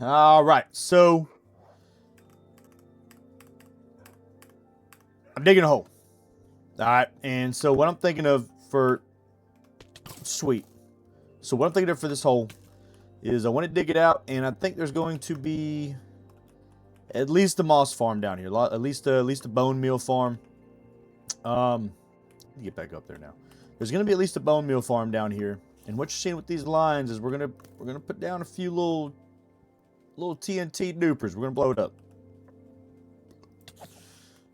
All right, so I'm digging a hole. All right, and so what I'm thinking of for sweet. So what I'm thinking of for this hole is I want to dig it out, and I think there's going to be at least a moss farm down here, at least a bone meal farm. Let me get back up there now. There's going to be at least a bone meal farm down here, and what you're seeing with these lines is we're gonna put down a few little TNT dupers. We're gonna blow it up.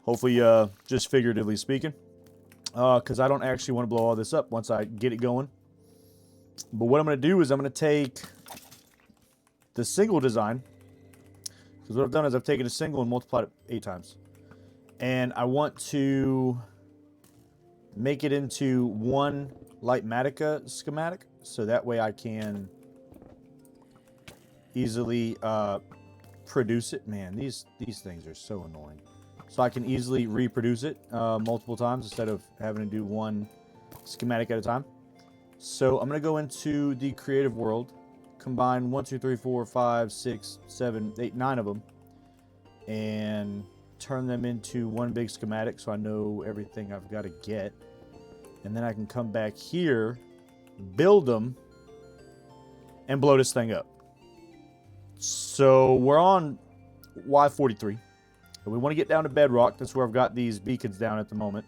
Hopefully, just figuratively speaking, because I don't actually want to blow all this up once I get it going. But what I'm gonna do is I'm gonna take the single design, because what I've done is I've taken a single and multiplied it 8 times, and I want to make it into one Lightmatica schematic, so that way I can easily produce it. Man, these things are so annoying. So I can easily reproduce it multiple times instead of having to do one schematic at a time. So I'm going to go into the creative world, combine 1, 2, 3, 4, 5, 6, 7, 8, 9 of them, and turn them into one big schematic so I know everything I've got to get. And then I can come back here, build them, and blow this thing up. So we're on Y43. We want to get down to bedrock. That's where I've got these beacons down at the moment.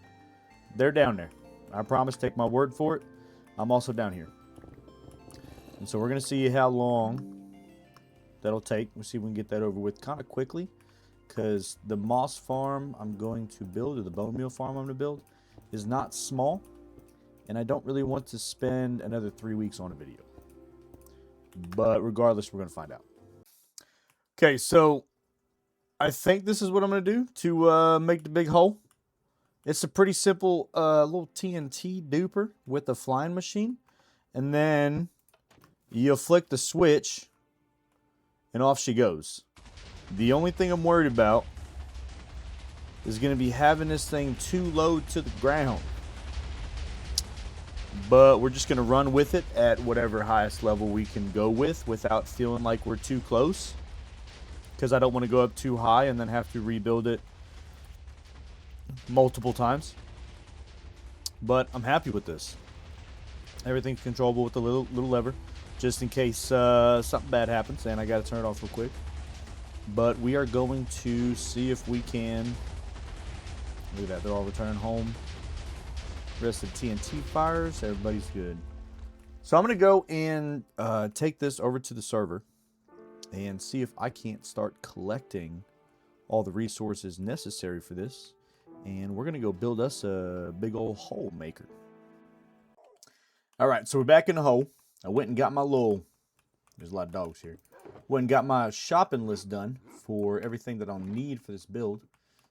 They're down there. I promise, take my word for it. I'm also down here. And so we're going to see how long that'll take. We'll see if we can get that over with kind of quickly. Because the moss farm I'm going to build, or the bone meal farm I'm going to build, is not small. And I don't really want to spend another 3 weeks on a video. But regardless, we're going to find out. Okay, so I think this is what I'm going to do to make the big hole. It's a pretty simple little TNT duper with a flying machine. And then you'll flick the switch, and off she goes. The only thing I'm worried about is going to be having this thing too low to the ground. But we're just going to run with it at whatever highest level we can go with without feeling like we're too close. Because I don't want to go up too high and then have to rebuild it multiple times. But I'm happy with this. Everything's controllable with the little lever, just in case something bad happens and I got to turn it off real quick. But we are going to see if we can. Look at that, they're all returning home. Rest of the TNT fires, everybody's good. So I'm going to go and take this over to the server and see if I can't start collecting all the resources necessary for this. And we're going to go build us a big old hole maker. Alright, so we're back in the hole. I went and got my little... There's a lot of dogs here. Went and got my shopping list done for everything that I'll need for this build.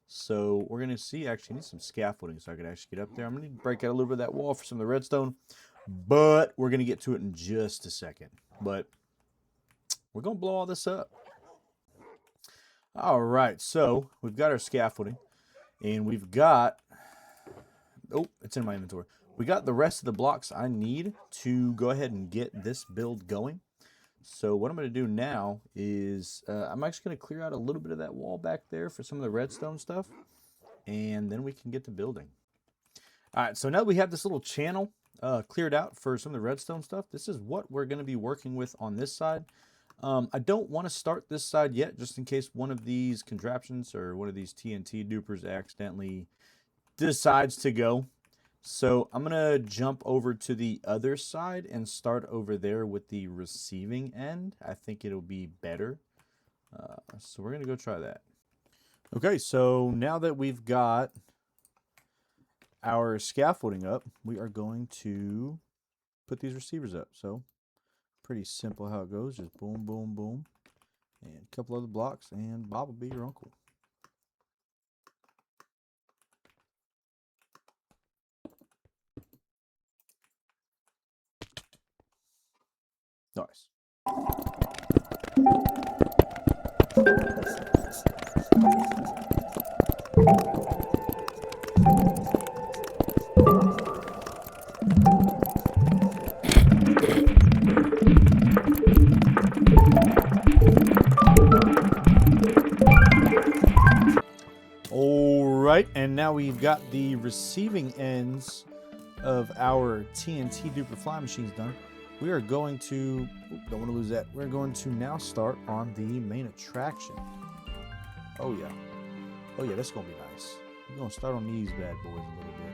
So we're going to see, actually, I need some scaffolding so I can actually get up there. I'm going to need to break out a little bit of that wall for some of the redstone. But we're going to get to it in just a second. But we're going to blow all this up. Alright, so we've got our scaffolding. And we've got... Oh, it's in my inventory. We got the rest of the blocks I need to go ahead and get this build going. So what I'm going to do now is I'm actually going to clear out a little bit of that wall back there for some of the redstone stuff. And then we can get to building. Alright, so now that we have this little channel cleared out for some of the redstone stuff, this is what we're going to be working with on this side. I don't want to start this side yet, just in case one of these contraptions or one of these TNT dupers accidentally decides to go. So I'm going to jump over to the other side and start over there with the receiving end. I think it'll be better. So we're going to go try that. Okay, so now that we've got our scaffolding up, we are going to put these receivers up. So pretty simple how it goes. Just boom, boom, boom. And a couple other blocks, and Bob will be your uncle. Nice. right, and now we've got the receiving ends of our TNT Duper fly machines done. We are going to, don't want to lose that. We're going to now start on the main attraction. Oh yeah, that's gonna be nice. We're gonna start on these bad boys a little bit.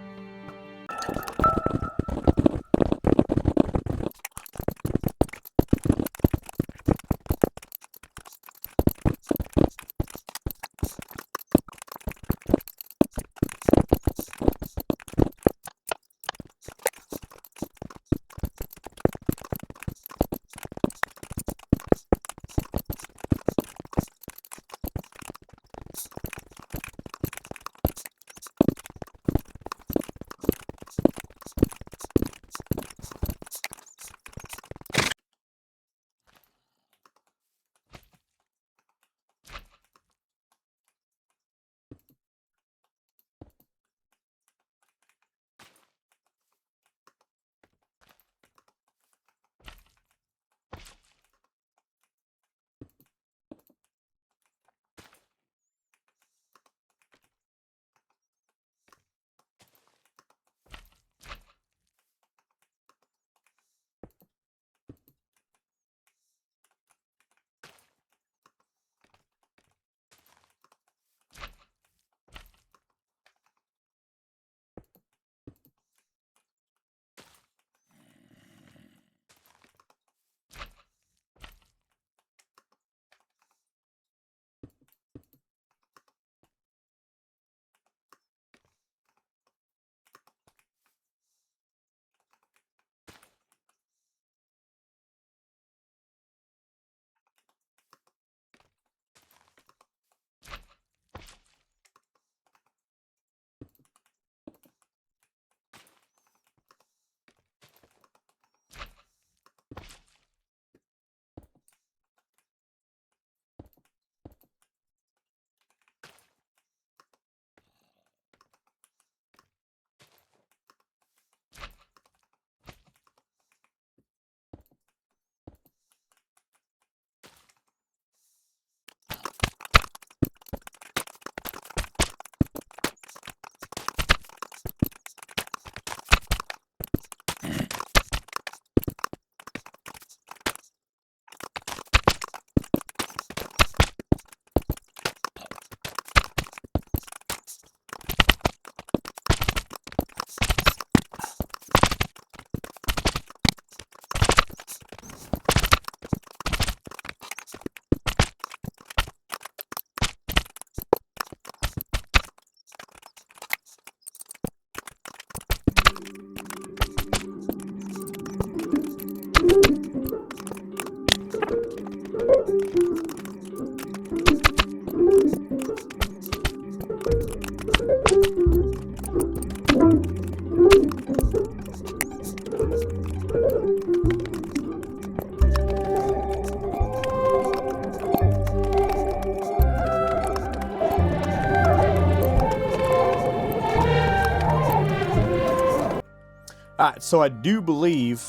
All right, so I do believe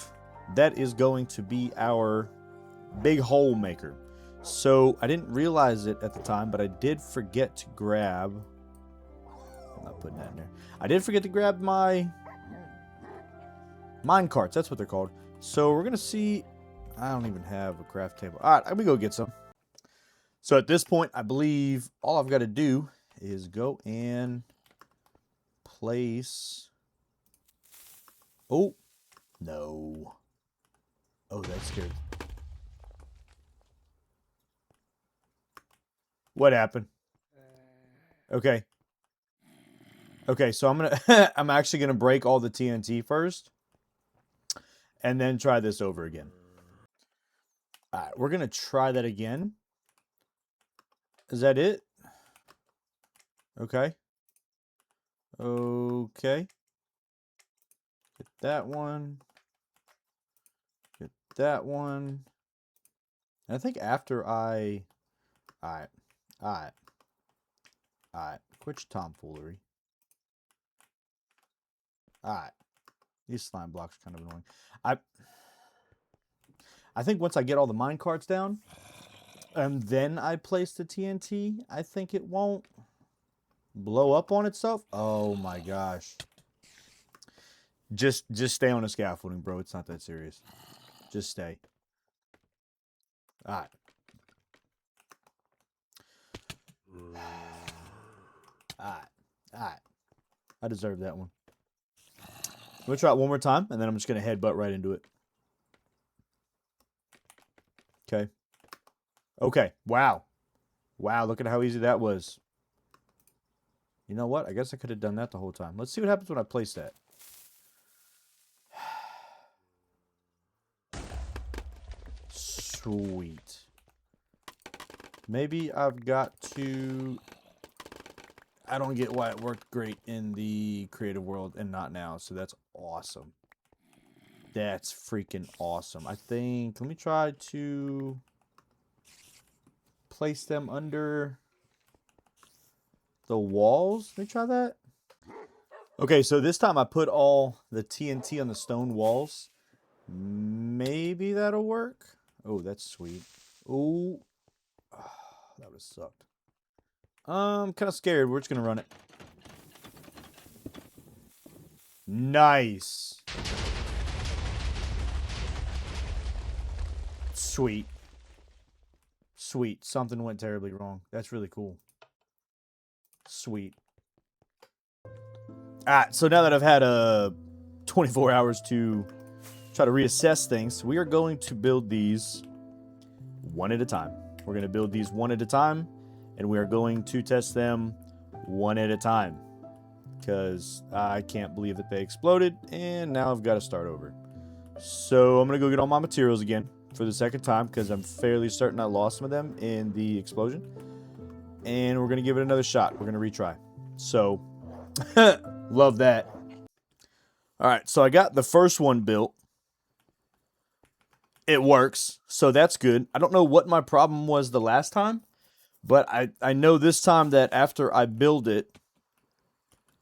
that is going to be our big hole maker. So I didn't realize it at the time, but I did forget to grab, I'm not putting that in there. I did forget to grab my mine carts. That's what they're called. So we're going to see, I don't even have a craft table. All right, let me go get some. So at this point, I believe all I've got to do is go and place, oh, no. Oh, that's scary. What happened? Okay. Okay, so I'm gonna I'm actually gonna break all the TNT first, and then try this over again. All right, we're gonna try that again. Is that it? Okay. Okay. Get that one. Get that one. And I think after I... Alright. Alright. Alright. Quit your tomfoolery. Alright. These slime blocks are kind of annoying. I think once I get all the mine carts down, and then I place the TNT, I think it won't blow up on itself? Oh my gosh. Just stay on the scaffolding, bro. It's not that serious. Just stay. Alright. Alright. I deserve that one. I'm going to try it one more time, and then I'm just going to headbutt right into it. Okay. Okay. Wow. Wow, look at how easy that was. You know what? I guess I could have done that the whole time. Let's see what happens when I place that. Sweet. Maybe I've got to... I don't get why it worked great in the creative world and not now, so that's awesome. That's freaking awesome. I think... Let me try to... place them under... the walls. Let me try that. Okay, so this time I put all the TNT on the stone walls. Maybe that'll work. Oh, that's sweet. Oh, that would have sucked. I'm kind of scared. We're just going to run it. Nice. Sweet. Sweet. Something went terribly wrong. That's really cool. Sweet. Alright, so now that I've had 24 hours to try to reassess things, we are going to build these one at a time. We're going to build these one at a time, and we are going to test them one at a time. Because I can't believe that they exploded, and now I've got to start over. So I'm going to go get all my materials again for the second time, because I'm fairly certain I lost some of them in the explosion. And we're going to give it another shot. We're going to retry. So, love that. Alright, so I got the first one built. It works, so that's good. I don't know what my problem was the last time, but I know this time that after I build it,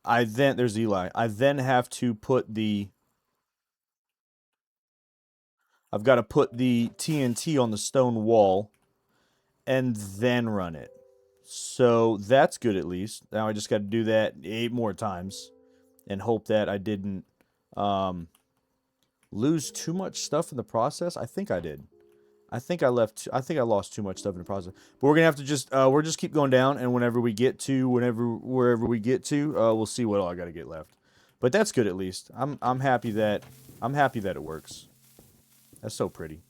there's Eli. I then have to put I've got to put the TNT on the stone wall and then run it. So that's good at least. Now I just got to do that 8 more times and hope that I didn't lose too much stuff in the process. I think I did. I think I lost too much stuff in the process. But we're gonna have to just keep going down, and wherever we get to, wherever we get to, we'll see what all I got to get left. But that's good at least. I'm happy that it works. That's so pretty.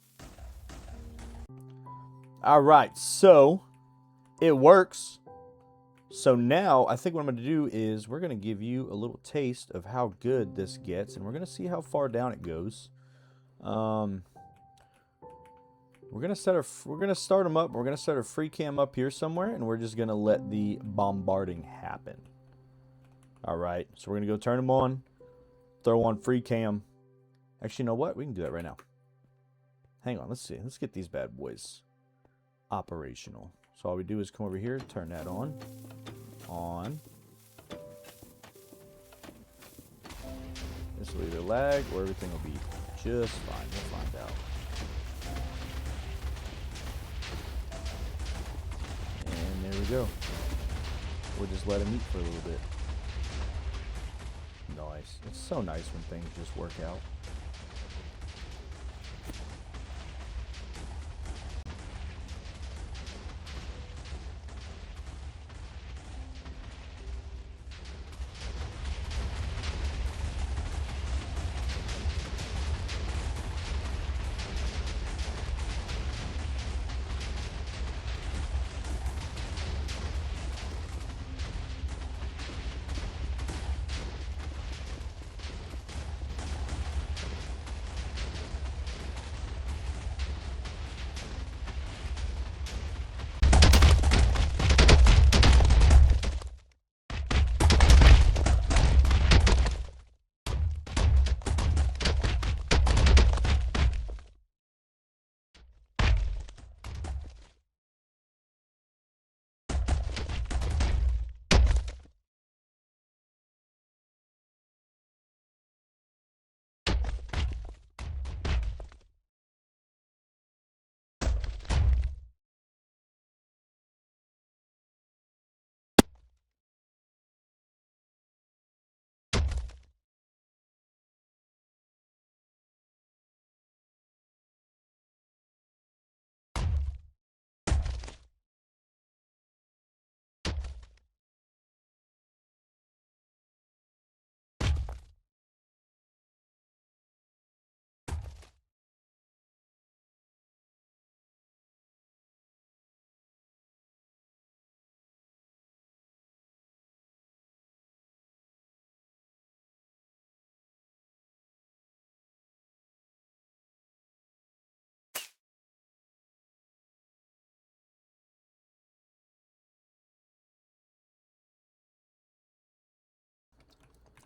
All right, so it works. So now I think what I'm going to do is we're going to give you a little taste of how good this gets, and we're going to see how far down it goes. We're going to start them up. We're going to start a free cam up here somewhere, and we're just going to let the bombarding happen. All right, so we're going to go turn them on, throw on free cam. Actually, you know what? We can do that right now. Hang on, let's see. Let's get these bad boys operational. So all we do is come over here, turn that on. This will either lag or everything will be just fine. We'll find out. And there we go. We'll just let them eat for a little bit. Nice. It's so nice when things just work out.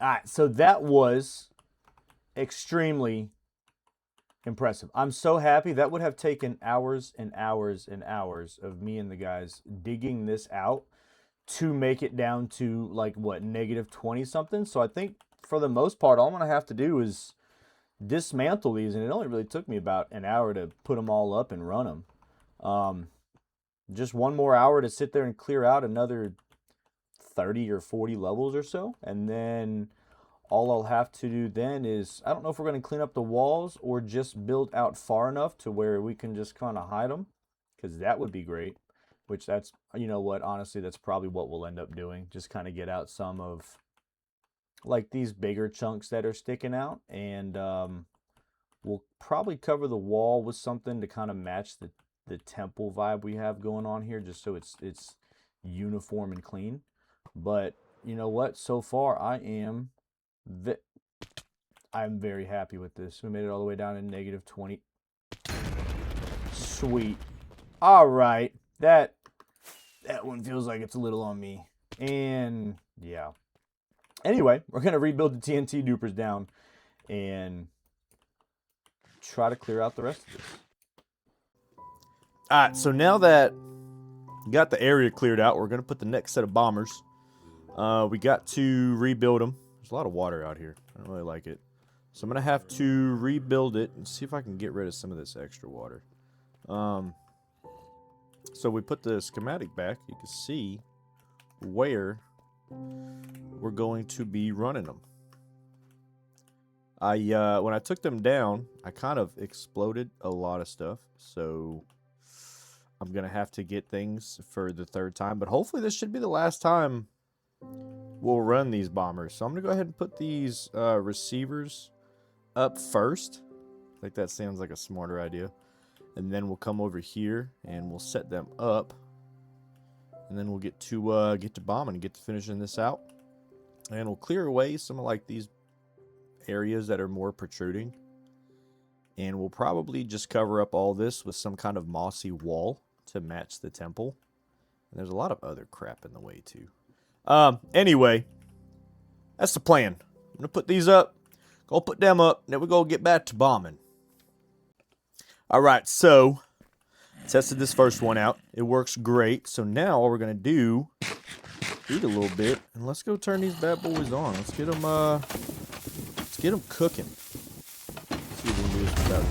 All right, so that was extremely impressive. I'm so happy. That would have taken hours and hours and hours of me and the guys digging this out to make it down to like what, negative 20 something. So I think for the most part, all I'm going to have to do is dismantle these, and it only really took me about an hour to put them all up and run them. Just one more hour to sit there and clear out another 30 or 40 levels or so, and then all I'll have to do then is, I don't know if we're going to clean up the walls or just build out far enough to where we can just kind of hide them, because that would be great. Which that's, you know what, honestly, that's probably what we'll end up doing. Just kind of get out some of like these bigger chunks that are sticking out, and we'll probably cover the wall with something to kind of match the temple vibe we have going on here, just so it's uniform and clean. But you know what, so far I'm very happy with this. We made it all the way down to negative 20. Sweet. All right, that one feels like it's a little on me. And yeah. Anyway, we're going to rebuild the TNT dupers down and try to clear out the rest of this. All right, so now that we got the area cleared out, we're going to put the next set of bombers. We got to rebuild them. There's a lot of water out here. I don't really like it. So I'm going to have to rebuild it and see if I can get rid of some of this extra water. So we put the schematic back. You can see where we're going to be running them. When I took them down, I kind of exploded a lot of stuff. So I'm going to have to get things for the third time. But hopefully this should be the last time we'll run these bombers. So I'm going to go ahead and put these receivers up first. I think that sounds like a smarter idea. And then we'll come over here and we'll set them up. And then we'll get to bombing and get to finishing this out. And we'll clear away some of like these areas that are more protruding. And we'll probably just cover up all this with some kind of mossy wall to match the temple. And there's a lot of other crap in the way too. Anyway, that's the plan. I'm going to put these up. Go put them up. Then we're going to get back to bombing. Alright, so tested this first one out. It works great. So now all we're going to do, eat a little bit, and let's go turn these bad boys on. Let's get them cooking. Let's see if we can do this without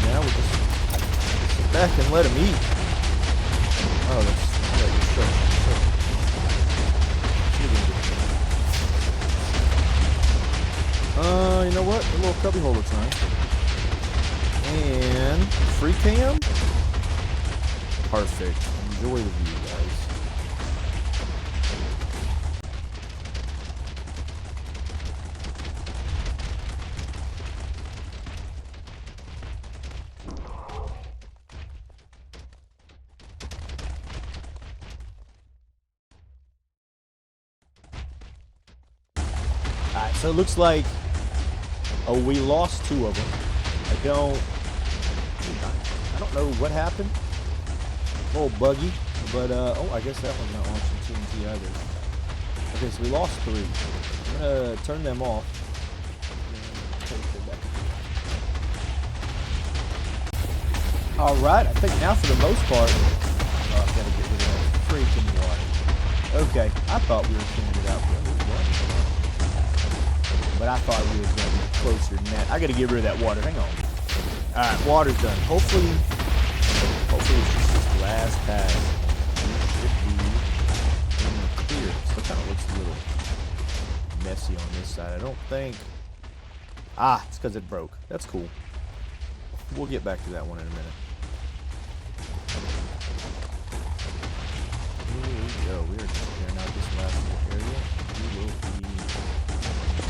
now we just sit back and let them eat. Oh, that's good. You know what? A little cubby hole time. And free cam. Perfect. Enjoy the view, guys. Alright, so it looks like we lost 2 of them. I don't know what happened. A little buggy, but oh, I guess that one's not launching TNT either. Okay, so we lost 3. I'm gonna turn them off. All right, I think now for the most part, I've got to get rid of that freaking water. Okay, I thought we were cleaning it out. But I thought we was going to be closer than that. I got to get rid of that water. Hang on. All right, water's done. Hopefully it's just this last pass. It should be clear. It still kind of looks a little messy on this side. I don't think. It's because it broke. That's cool. We'll get back to that one in a minute. Here we go. We are just clearing out this last little area. We will be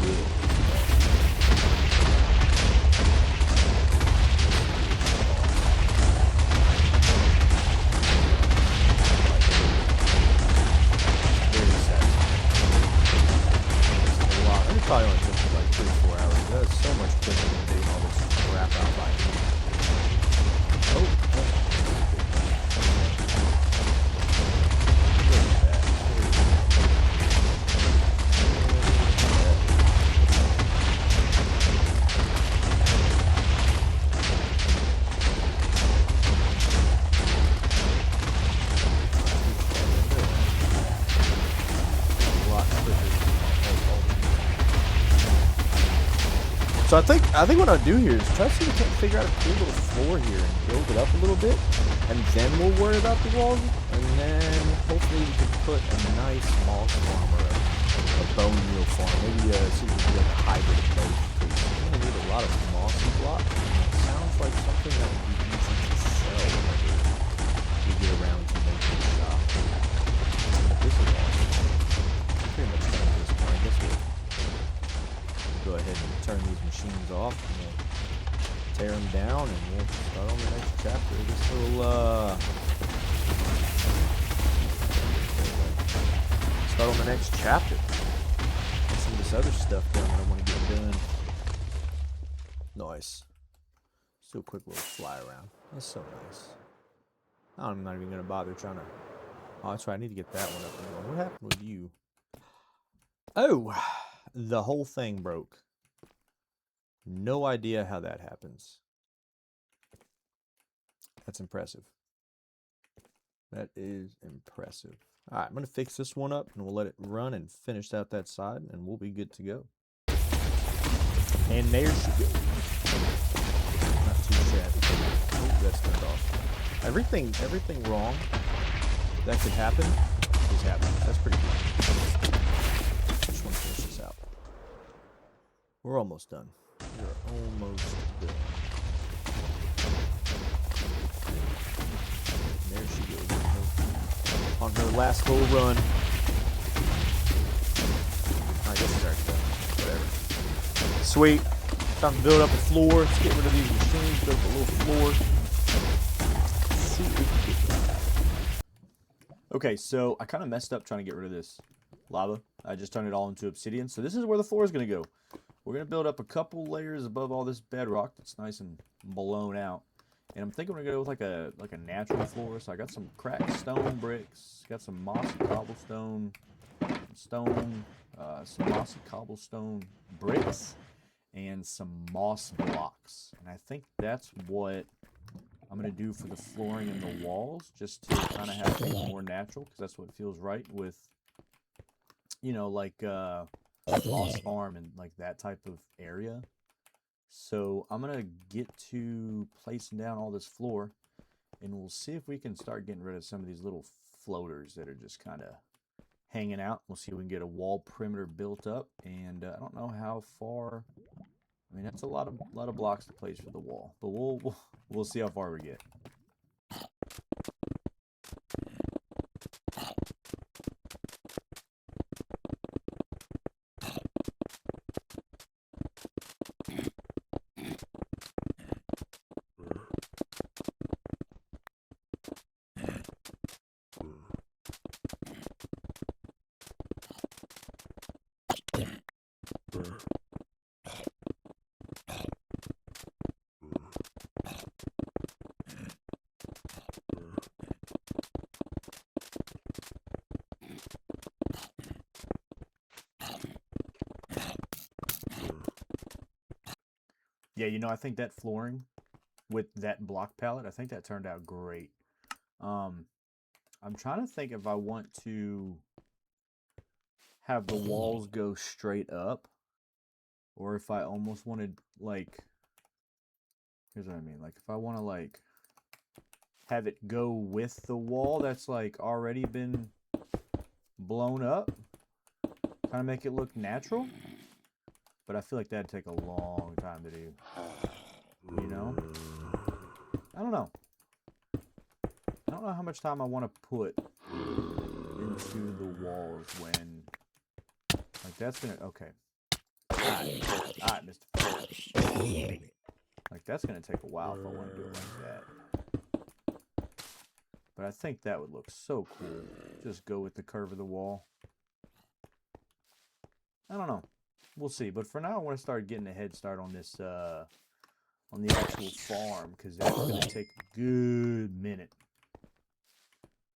good. Probably only took me like 3 or 4 hours. That's so much quicker than doing all this crap out by hand. Oh, So I think what I'll do here is try to see if we can't figure out a cool little floor here and build it up a little bit, and then we'll worry about the walls, and then hopefully we can put a nice moss farm or a bone meal farm. Maybe see if we can do like a hybrid of both. Because we're gonna need a lot of mossy blocks. It sounds like something that would be easy to sell whenever we get around to making a shop. This is awesome. Pretty much done at this point. I guess we'll go ahead and turn these machines off and we'll tear them down and we'll start on the next chapter. This little start on the next chapter. And some of this other stuff done that I want to get done. Nice. Just do a quick little fly around. That's so nice. I'm not even gonna bother trying to. Oh, that's right. I need to get that one up and going. What happened with you? Oh, the whole thing broke. No idea how that happens. That's impressive. That is impressive. All right, I'm going to fix this one up, and we'll let it run and finish out that side, and we'll be good to go. And there she goes. Not too shabby. Oh, that's turned off. Everything wrong that could happen is happening. That's pretty cool. Just want to finish this out. We're almost done. We're almost done. And there she goes on her last little run. I guess it's already done. Whatever. Sweet. Time to build up a floor. Let's get rid of these machines. Build up a little floor. See what we can get. Okay, so I kind of messed up trying to get rid of this lava. I just turned it all into obsidian. So this is where the floor is going to go. We're going to build up a couple layers above all this bedrock that's nice and blown out. And I'm thinking we're going to go with like a natural floor. So I got some cracked stone bricks, got some mossy cobblestone, some mossy cobblestone bricks, and some moss blocks. And I think that's what I'm going to do for the flooring and the walls, just to kind of have things more natural, because that's what feels right with, you know, like moss farm and like that type of area. So I'm gonna get to placing down all this floor, and we'll see if we can start getting rid of some of these little floaters that are just kind of hanging out. We'll see if we can get a wall perimeter built up, and I don't know how far. I mean, that's a lot of blocks to place for the wall, but we'll see how far we get. Yeah, you know, I think that flooring with that block palette, I think that turned out great. I'm trying to think if I want to have the walls go straight up, or if I almost wanted, like, here's what I mean. Like, if I want to, like, have it go with the wall that's, like, already been blown up, kind of make it look natural. But I feel like that'd take a long time to do, you know? I don't know. I don't know how much time I want to put into the walls when, like, that's gonna, okay. Alright, Mr. Like, that's gonna take a while if I want to do it like that. But I think that would look so cool. Just go with the curve of the wall. I don't know. We'll see. But for now, I want to start getting a head start on this, on the actual farm, because that's going to take a good minute.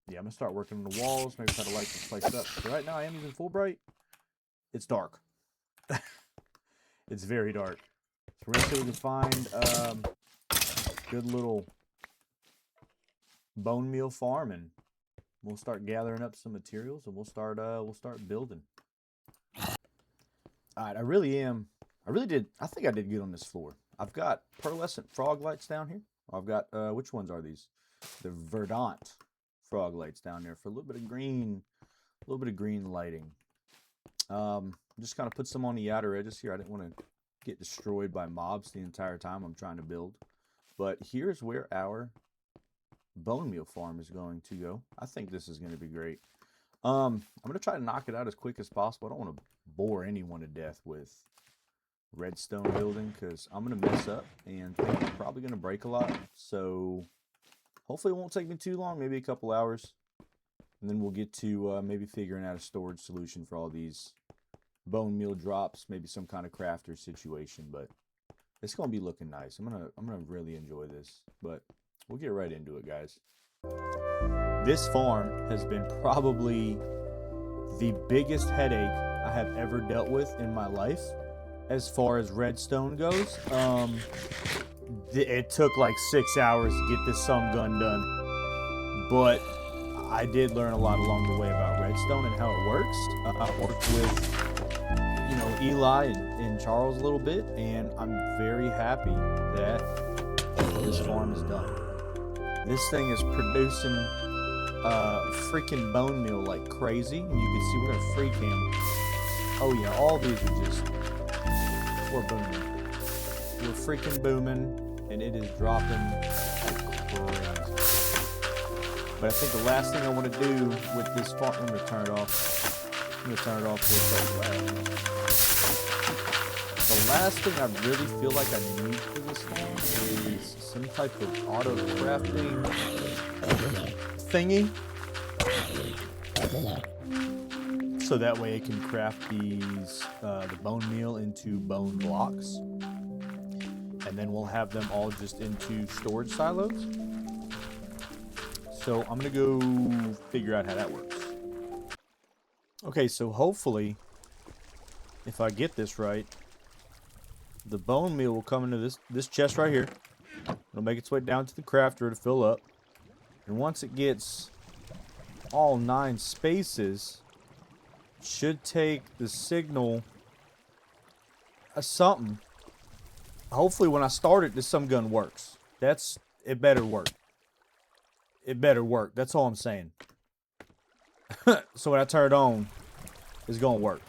Yeah, I'm going to start working on the walls, maybe try to light this place up. So right now, I am using full bright. It's dark. It's very dark. So we're going to see if we can find good little bone meal farm, and we'll start gathering up some materials, and we'll start building. All right, I I think I did good on this floor. I've got pearlescent frog lights down here. I've got, which ones are these? The verdant frog lights down there for a little bit of green lighting. Just kind of put some on the outer edges here. I didn't want to get destroyed by mobs the entire time I'm trying to build. But here's where our bone meal farm is going to go. I think this is going to be great. I'm going to try to knock it out as quick as possible. I don't want to bore anyone to death with redstone building because I'm going to mess up and think I'm probably going to break a lot. So hopefully it won't take me too long, maybe a couple hours. And then we'll get to maybe figuring out a storage solution for all these bone meal drops, maybe some kind of crafter situation. But it's going to be looking nice. I'm gonna really enjoy this. But we'll get right into it, guys. This farm has been probably the biggest headache I have ever dealt with in my life as far as redstone goes. It took like 6 hours to get this some gun done, but I did learn a lot along the way about redstone and how it works. I worked with, you know, Eli and Charles a little bit, and I'm very happy that this farm is done. This thing is producing freaking bone meal like crazy, and you can see we're gonna free cam. Oh yeah, all these are just, we're booming. We're freaking booming, and it is dropping like crazy. But I think the last thing I want to do with this farm, I'm gonna turn it off. I'm gonna turn it off real quick. The last thing I really feel like I need for this thing is some type of auto crafting thingy. So that way it can craft these, the bone meal into bone blocks. And then we'll have them all just into storage silos. So I'm gonna go figure out how that works. Okay, so hopefully, if I get this right, the bone meal will come into this chest right here. It'll make its way down to the crafter to fill up. And once it gets all 9 spaces, it should take the signal something. Hopefully when I start it, this some gun works. It better work. It better work. That's all I'm saying. So when I turn it on, it's gonna work.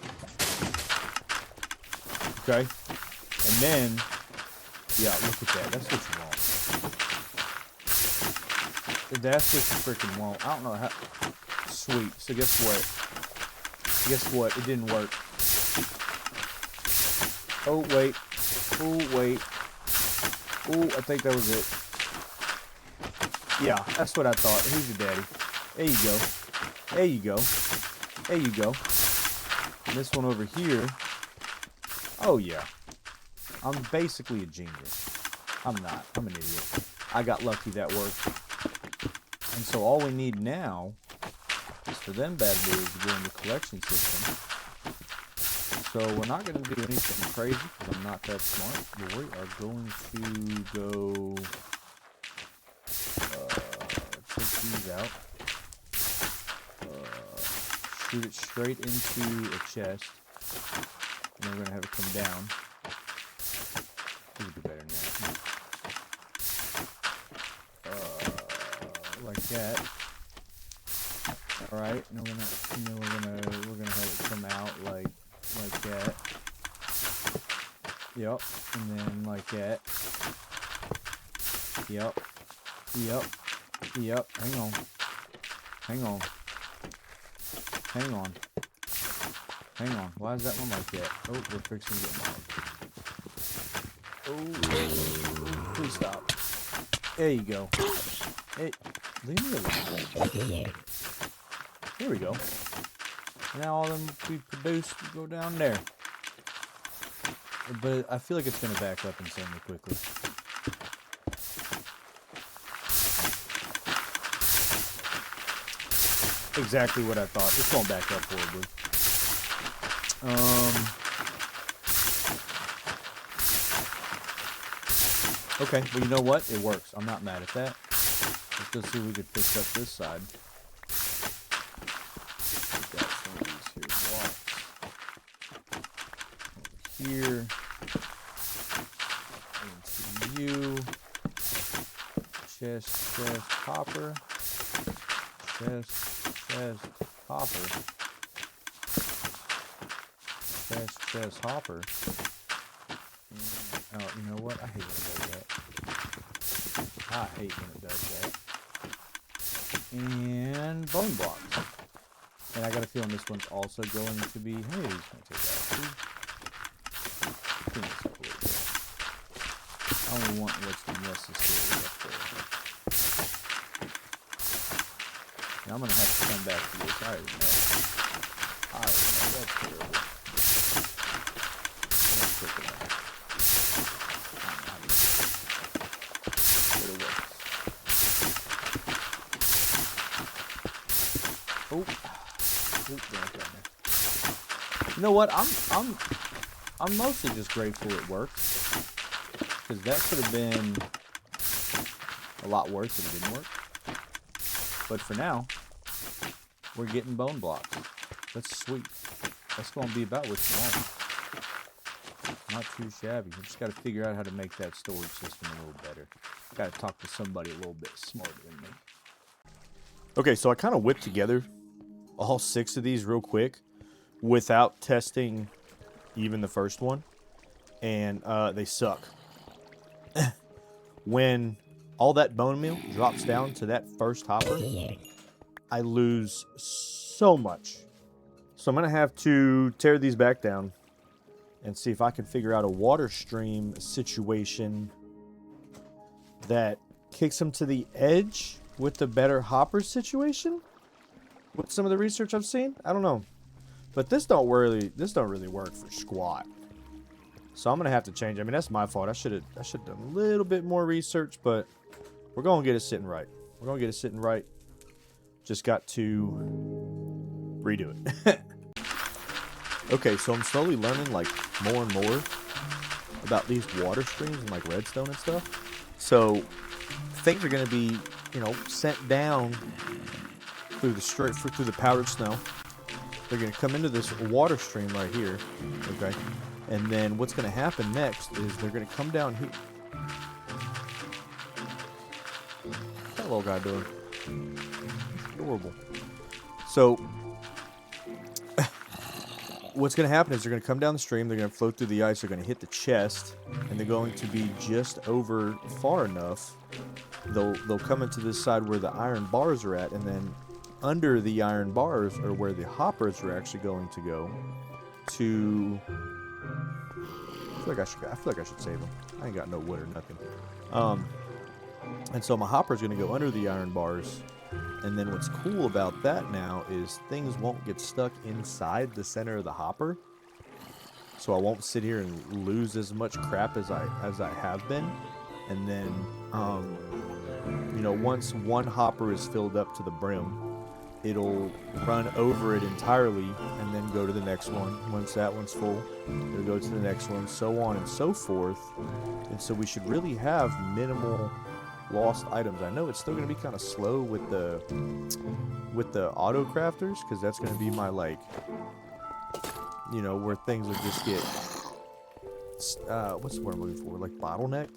Okay? And then, yeah, look at that. That's what you want. That's what you freaking want. I don't know how. Sweet. So guess what? Guess what? It didn't work. Oh, wait. Oh, wait. Oh, I think that was it. Yeah, that's what I thought. Who's your daddy? There you go. There you go. There you go. And this one over here. Oh, yeah. I'm basically a genius. I'm not. I'm an idiot. I got lucky that worked. And so all we need now is for them bad boys to go in the collection system. So we're not going to do anything crazy because I'm not that smart. But we are going to go take these out. Shoot it straight into a chest. And then we're going to have it come down. We can do better than that. Like that. All right. And then we're gonna have it come out like that. Yep. And then like that. Yep. Yep. Yep. Hang on. Hang on. Hang on. Hang on. Why is that one like that? Oh, we're fixing to get mobbed. Oh, please stop. There you go. Hey, leave me alone. Here we go. Now all of them we produced go down there. But I feel like it's going to back up insanely quickly. Exactly what I thought. It's going to back up horribly. Okay, well, you know what? It works. I'm not mad at that. Let's go see if we can fix up this side. We've got some of these here blocks. Over here. you. Chest, hopper. Chest, hopper. Chest, hopper. Oh, you know what? I hate when it does that. I hate when it does that. And bone blocks. And I got a feeling this one's also going to be, hey, he's going to take that too. Clean this up a little bit. I only want what's necessary up there. Now I'm going to have to come back to this. I already know. That's terrible. Let's check it out. Oh, you know what? I'm mostly just grateful it worked, because that could have been a lot worse if it didn't work. But for now, we're getting bone blocks. That's sweet. That's going to be about what you want. Not too shabby. I just got to figure out how to make that storage system a little better. Got to talk to somebody a little bit smarter than me. Okay, so I kind of whipped together all 6 of these real quick without testing even the first one, and they suck. When all that bone meal drops down to that first hopper, I lose so much. So I'm gonna have to tear these back down and see if I can figure out a water stream situation that kicks them to the edge with the better hopper situation. With some of the research I've seen, I don't know, but this don't really work for squat. So I'm gonna have to change. I mean, that's my fault. I should have done a little bit more research, but we're gonna get it sitting right. We're gonna get it sitting right. Just got to redo it. Okay, so I'm slowly learning like more and more about these water streams and like redstone and stuff. So things are gonna be, you know, sent down through the powdered snow. They're going to come into this water stream right here, okay? And then what's going to happen next is they're going to come down here. What's that little guy doing? Adorable. So what's going to happen is they're going to come down the stream, they're going to float through the ice, they're going to hit the chest, and they're going to be just over far enough. They'll come into this side where the iron bars are at, and then under the iron bars are where the hoppers are actually going to go to. I feel like I should save them. I ain't got no wood or nothing. And so my hopper's going to go under the iron bars, and then what's cool about that now is things won't get stuck inside the center of the hopper. So I won't sit here and lose as much crap as I have been. And then you know, once one hopper is filled up to the brim, it'll run over it entirely and then go to the next one. Once that one's full, it'll go to the next one, so on and so forth. And so we should really have minimal lost items. I know it's still going to be kind of slow with the auto crafters, because that's going to be my, like, you know, where things will just get what's the word I'm looking for, like bottlenecked.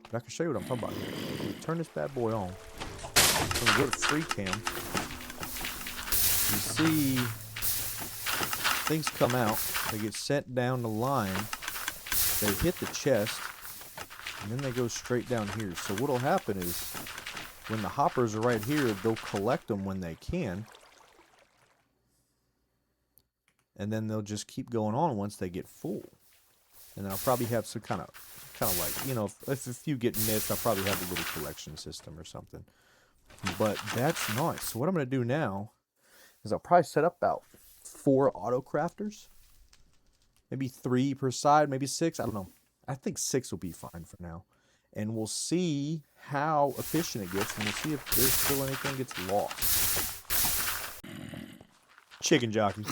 But I can show you what I'm talking about here. Turn this bad boy on. So we go to free cam. You see things come out, they get sent down the line, they hit the chest, and then they go straight down here. So what'll happen is when the hoppers are right here, they'll collect them when they can, and then they'll just keep going on once they get full. And I'll probably have some kind of like, you know, if a few get missed, I'll probably have a little collection system or something. But that's nice. So what I'm going to do now is I'll probably set up about 4 auto crafters, maybe 3 per side, maybe 6. I don't know. I think 6 will be fine for now, and we'll see how efficient it gets, and we'll see if there's still anything gets lost. Chicken jockey.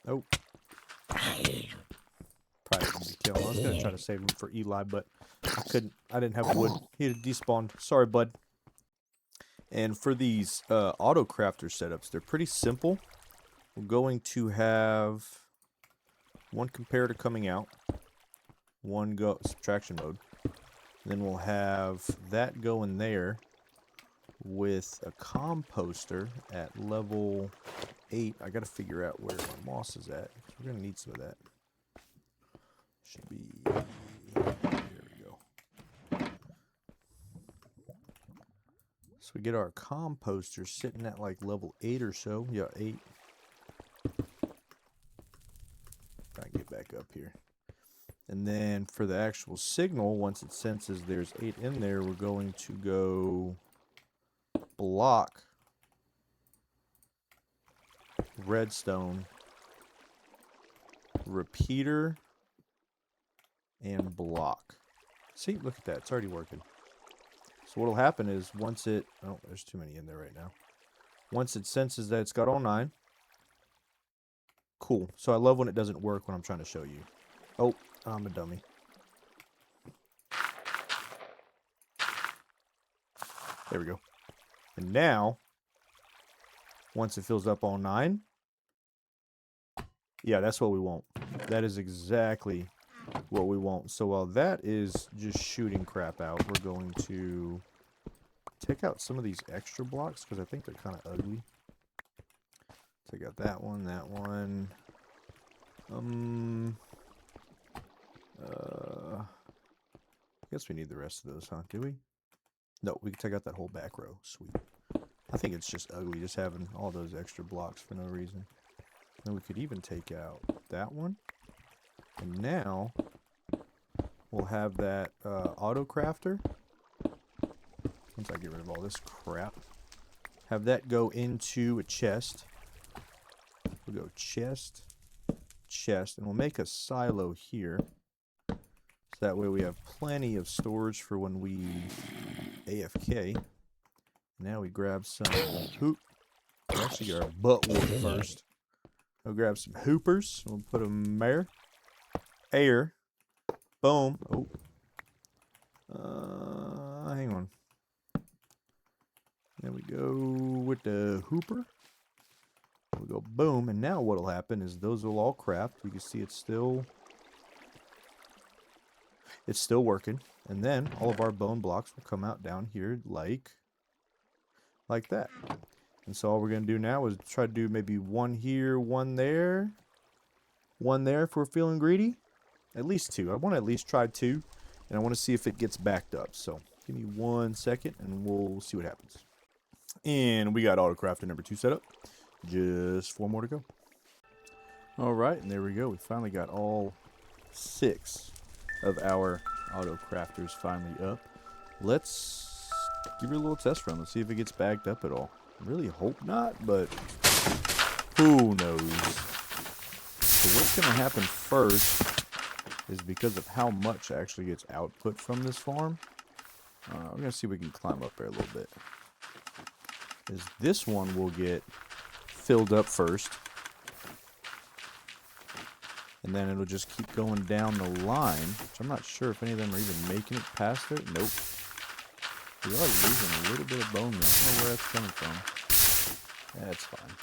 Nope. Probably gonna be killing. I was gonna try to save him for Eli, but I couldn't. I didn't have wood. He had despawned. Sorry, bud. And for these auto crafter setups, they're pretty simple. We're going to have one comparator coming out, one go subtraction mode, Then we'll have that going there with a composter at level 8. I gotta figure out where my moss is at. We're gonna need some of that. Should be... There we go. So we get our composter sitting at like level 8 or so. Yeah, 8. Try and get back up here. And then for the actual signal, once it senses there's 8 in there, we're going to go block, redstone, repeater, and block. See, look at that. It's already working. So what'll happen is once it... Oh, there's too many in there right now. Once it senses that it's got all 9. Cool. So I love when it doesn't work when I'm trying to show you. Oh, I'm a dummy. There we go. And now, once it fills up all 9, yeah, that's what we want. That is exactly what we want. So while that is just shooting crap out, we're going to take out some of these extra blocks because I think they're kind of ugly. Take out that one, that one. I guess we need the rest of those, huh? Do we? No, we can take out that whole back row. Sweet. I think it's just ugly just having all those extra blocks for no reason. And we could even take out that one. And now we'll have that auto crafter. Once I get rid of all this crap, have that go into a chest. We'll go chest, chest, and we'll make a silo here. So that way we have plenty of storage for when we AFK. Now we grab some hoop. We'll actually get our butt whooped first. We'll grab some hoopers. We'll put them there. Air. Boom. Oh. Hang on. There we go with the hooper. We'll go boom. And now what'll happen is those will all craft. You can see it's still working. And then all of our bone blocks will come out down here like that. And so all we're going to do now is try to do maybe one here, one there if we're feeling greedy. At least 2. I want to at least try 2, and I want to see if it gets backed up. So give me 1 second, and we'll see what happens. And we got auto crafter number 2 set up. Just 4 more to go. All right, and there we go. We finally got all 6 of our auto crafters finally up. Let's give it a little test run. Let's see if it gets bagged up at all. I really hope not, but who knows? So what's going to happen first is because of how much actually gets output from this farm. We're going to see if we can climb up there a little bit. Is this one will get filled up first. And then it'll just keep going down the line, which I'm not sure if any of them are even making it past it. Nope. We are losing a little bit of bone meal. I don't know where that's coming from. That's fine.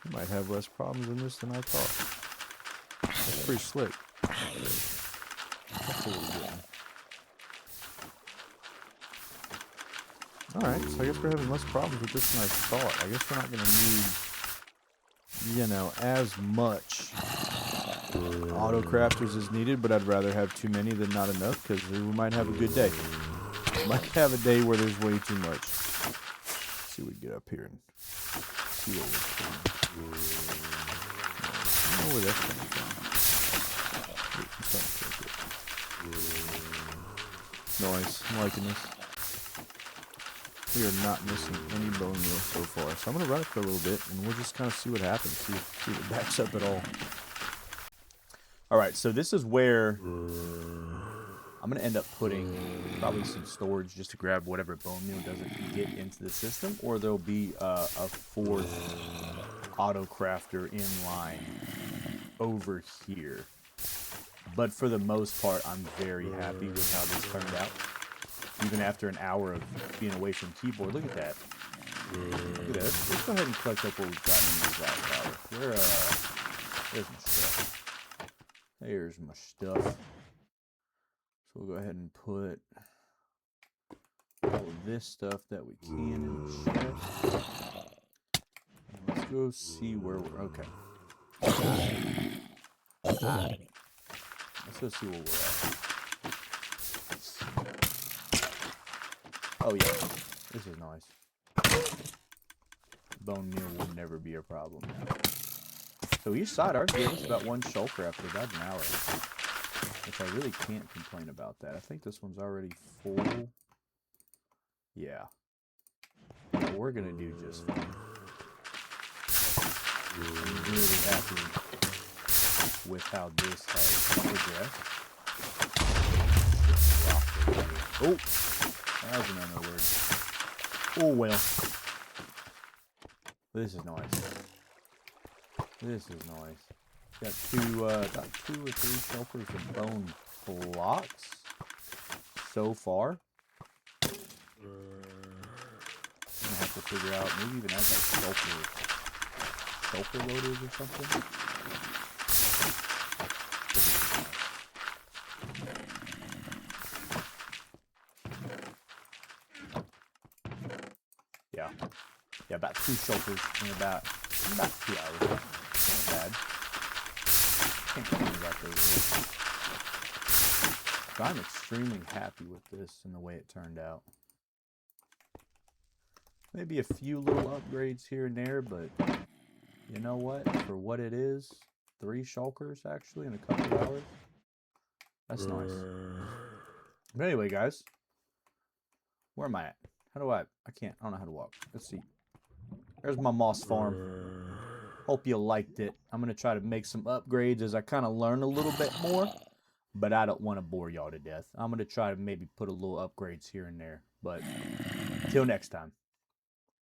We might have less problems in this than I thought. That's pretty slick. That's what we're getting. Alright, so I guess we're having less problems with this than I thought. I guess we're not going to need, you know, as much auto crafters as needed, but I'd rather have too many than not enough, because we might have a good day. We might have a day where there's way too much. Let's see what we get up here and see what we're doing. I don't know where that's coming from. Nice. I'm liking this. We are not missing any bone meal so far. So I'm going to run it for a little bit, and we'll just kind of see what happens. See if it backs up at all. Alright, so this is where I'm going to end up putting probably some storage just to grab whatever bone meal doesn't get into the system. Or there'll be a 4th auto crafter in line over here. But for the most part, I'm very happy with how this turned out. Even after an hour of being away from keyboard. Look at that. Look at that. Let's go ahead and collect up what we've got in this last hour. There's my stuff. There's my stuff. So we'll go ahead and put all of this stuff that we can in the chest. And let's go see where we're... Okay. Let's go see where we're at. Oh yeah, this is nice. Bone meal will never be a problem now. So each side ours gave us about 1 shulker after about an hour, which I really can't complain about that. I think this one's already full. Yeah. Yeah, we're gonna do just fine. I'm really happy with how this has progressed. Oh, that was another word. Oh well. This is nice. This is nice. Got about 2 or 3 shulkers of bone blocks so far. I'm gonna have to figure out, maybe even add like shulker loaders or something. Yeah. Yeah, about 2 shulkers in about 2 hours. Not bad. Can't complain about those. So I'm extremely happy with this and the way it turned out. Maybe a few little upgrades here and there, but you know what? For what it is, 3 shulkers actually in a couple of hours. That's nice. But anyway, guys, where am I at? How do I can't. I don't know how to walk. Let's see. There's my moss farm. Hope you liked it. I'm going to try to make some upgrades as I kind of learn a little bit more. But I don't want to bore y'all to death. I'm going to try to maybe put a little upgrades here and there. But till next time.